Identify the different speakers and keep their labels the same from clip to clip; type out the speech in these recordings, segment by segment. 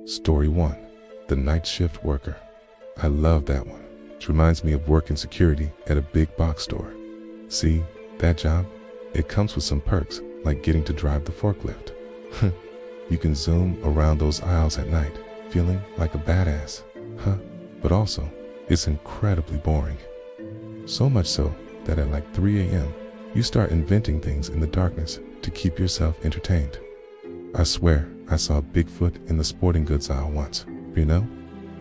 Speaker 1: Story 1. The Night Shift Worker. I love that one. It reminds me of working security at a big box store. See, that job? It comes with some perks, like getting to drive the forklift. You can zoom around those aisles at night, feeling like a badass. But also, it's incredibly boring. So much so that at like 3 a.m., you start inventing things in the darkness to keep yourself entertained. I swear I saw Bigfoot in the sporting goods aisle once. You know,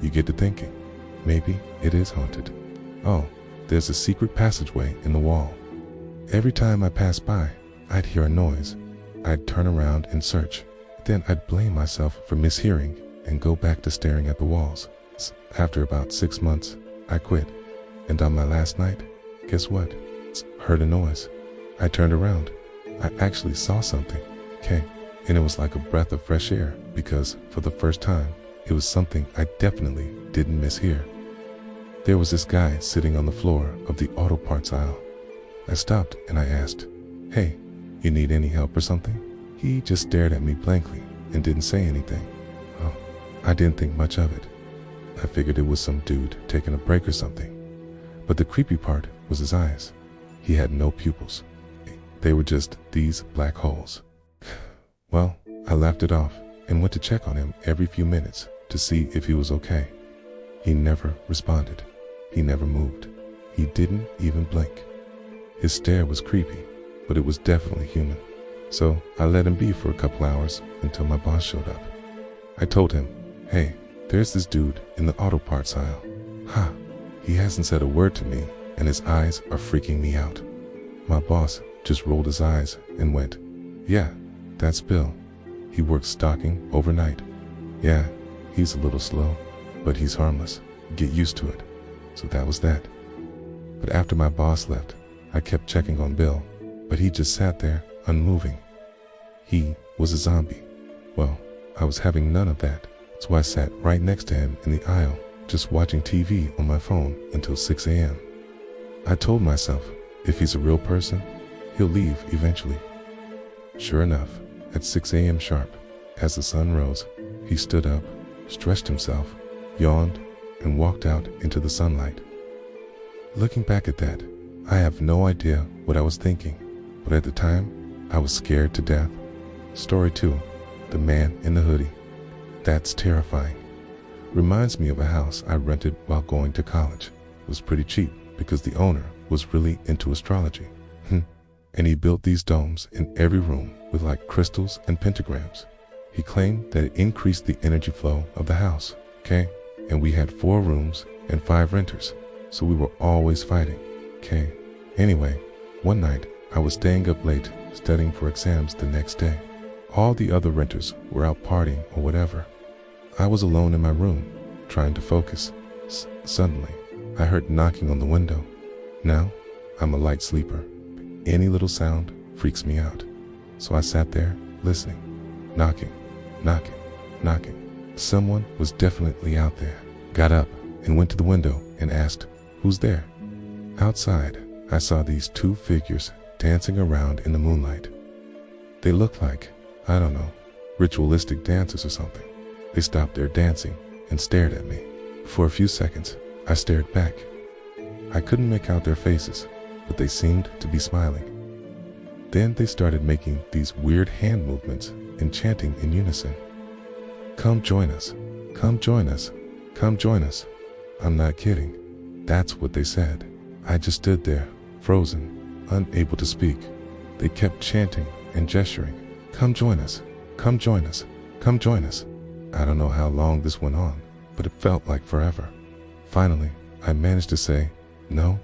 Speaker 1: you get to thinking, maybe it is haunted. Oh, there's a secret passageway in the wall. Every time I passed by, I'd hear a noise. I'd turn around and search. Then I'd blame myself for mishearing and go back to staring at the walls. After about 6 months, I quit. And on my last night, guess what? Heard a noise. I turned around. I actually saw something. And it was like a breath of fresh air because, for the first time, it was something I definitely didn't mishear. There was this guy sitting on the floor of the auto parts aisle. I stopped and I asked, "Hey, you need any help or something?" He just stared at me blankly and didn't say anything. Oh, I didn't think much of it. I figured it was some dude taking a break or something. But the creepy part was his eyes. He had no pupils. They were just these black holes. Well, I laughed it off and went to check on him every few minutes to see if he was okay. He never responded. He never moved. He didn't even blink. His stare was creepy, but it was definitely human. So I let him be for a couple hours until my boss showed up. I told him, "Hey, there's this dude in the auto parts aisle. He hasn't said a word to me and his eyes are freaking me out." My boss just rolled his eyes and went, "Yeah, that's Bill. He works stocking overnight. Yeah, he's a little slow, but he's harmless. Get used to it." So that was that. But after my boss left, I kept checking on Bill, but he just sat there, unmoving. He was a zombie. Well, I was having none of that, so I sat right next to him in the aisle, just watching TV on my phone until 6 a.m. I told myself, if he's a real person, he'll leave eventually. Sure enough, at 6 a.m. sharp, as the sun rose, he stood up, stretched himself, yawned, and walked out into the sunlight. Looking back at that, I have no idea what I was thinking, but at the time, I was scared to death. Story 2. The Man in the Hoodie. That's terrifying. Reminds me of a house I rented while going to college. It was pretty cheap because the owner was really into astrology. And he built these domes in every room with like crystals and pentagrams. He claimed that it increased the energy flow of the house, And we had 4 rooms and 5 renters, so we were always fighting, Anyway, one night I was staying up late studying for exams the next day. All the other renters were out partying or whatever. I was alone in my room, trying to focus. Suddenly, I heard knocking on the window. Now, I'm a light sleeper. Any little sound freaks me out. So I sat there, listening. Knocking, knocking, knocking. Someone was definitely out there. Got up and went to the window and asked, "Who's there?" Outside, I saw these 2 figures dancing around in the moonlight. They looked like, I don't know, ritualistic dancers or something. They stopped their dancing and stared at me. For a few seconds, I stared back. I couldn't make out their faces, but they seemed to be smiling. Then they started making these weird hand movements and chanting in unison. "Come join us, come join us, come join us." I'm not kidding. That's what they said. I just stood there, frozen, unable to speak. They kept chanting and gesturing. "Come join us, come join us, come join us." I don't know how long this went on, but it felt like forever. Finally, I managed to say, "No,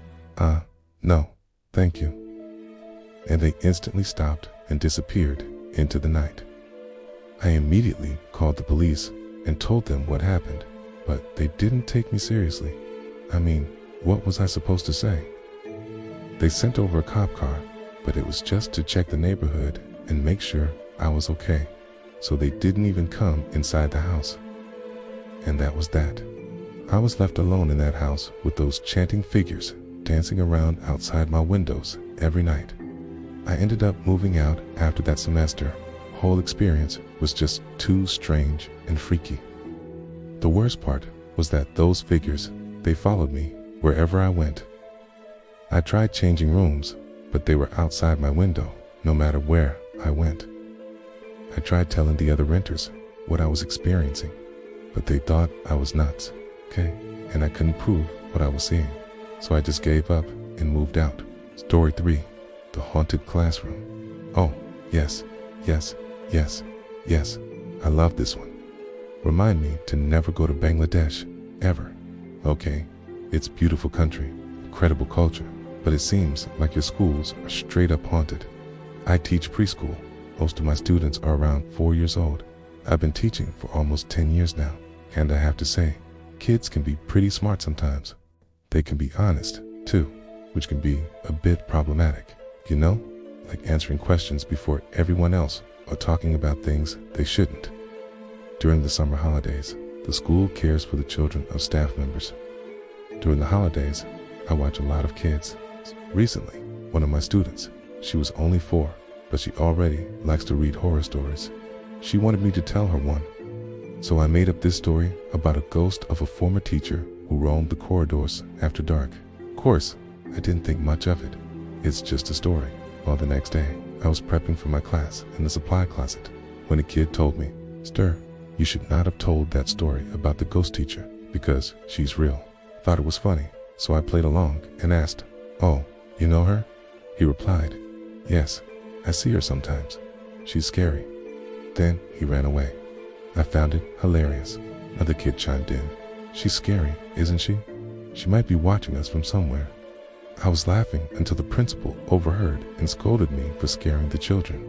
Speaker 1: no, thank you." And they instantly stopped and disappeared into the night. I immediately called the police and told them what happened, but they didn't take me seriously. I mean, what was I supposed to say? They sent over a cop car, but it was just to check the neighborhood and make sure I was okay. So they didn't even come inside the house. And that was that. I was left alone in that house with those chanting figures dancing around outside my windows every night. I ended up moving out after that semester. Whole experience was just too strange and freaky. The worst part was that those figures, they followed me wherever I went. I tried changing rooms, but they were outside my window no matter where I went. I tried telling the other renters what I was experiencing, but they thought I was nuts, okay? And I couldn't prove what I was seeing. So I just gave up and moved out. Story 3, the haunted classroom. Oh, yes, yes, yes, yes. I love this one. Remind me to never go to Bangladesh, ever. Okay, it's beautiful country, incredible culture, but it seems like your schools are straight up haunted. I teach preschool. Most of my students are around 4 years old. I've been teaching for almost 10 years now, and I have to say, kids can be pretty smart sometimes. They can be honest, too, which can be a bit problematic, you know? Like answering questions before everyone else or talking about things they shouldn't. During the summer holidays, the school cares for the children of staff members. During the holidays, I watch a lot of kids. Recently, one of my students, she was only 4, but she already likes to read horror stories. She wanted me to tell her one. So I made up this story about a ghost of a former teacher who roamed the corridors after dark. Of course, I didn't think much of it. It's just a story. Well, the next day, I was prepping for my class in the supply closet when a kid told me, "Stir, you should not have told that story about the ghost teacher because she's real." Thought it was funny, so I played along and asked, "Oh, you know her?" He replied, "Yes, I see her sometimes. She's scary." Then he ran away. I found it hilarious. Another kid chimed in, "She's scary, isn't she? She might be watching us from somewhere." I was laughing until the principal overheard and scolded me for scaring the children.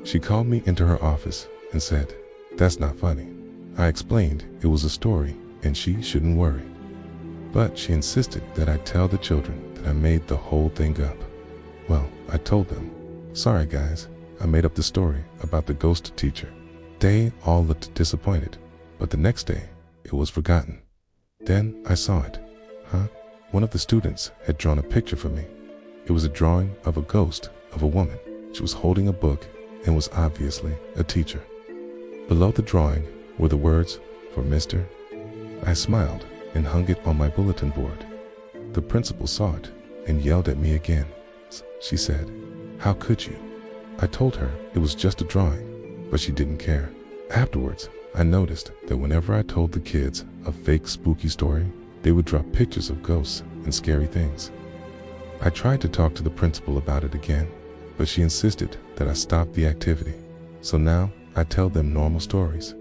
Speaker 1: She called me into her office and said, "That's not funny." I explained it was a story and she shouldn't worry. But she insisted that I tell the children that I made the whole thing up. Well, I told them, "Sorry guys, I made up the story about the ghost teacher." They all looked disappointed, but the next day, it was forgotten. Then I saw it. One of the students had drawn a picture for me. It was a drawing of a ghost of a woman. She was holding a book and was obviously a teacher. Below the drawing were the words for Mr. I smiled and hung it on my bulletin board. The principal saw it and yelled at me again. She said, "How could you?" I told her it was just a drawing, but she didn't care. Afterwards, I noticed that whenever I told the kids a fake spooky story, they would draw pictures of ghosts and scary things. I tried to talk to the principal about it again, but she insisted that I stop the activity. So now I tell them normal stories.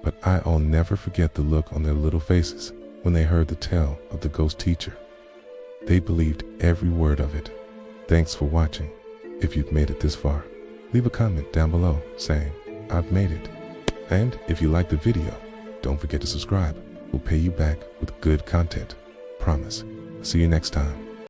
Speaker 1: But I'll never forget the look on their little faces when they heard the tale of the ghost teacher. They believed every word of it. Thanks for watching. If you've made it this far, leave a comment down below saying, "I've made it." And if you like the video, don't forget to subscribe. We'll pay you back with good content. Promise. See you next time.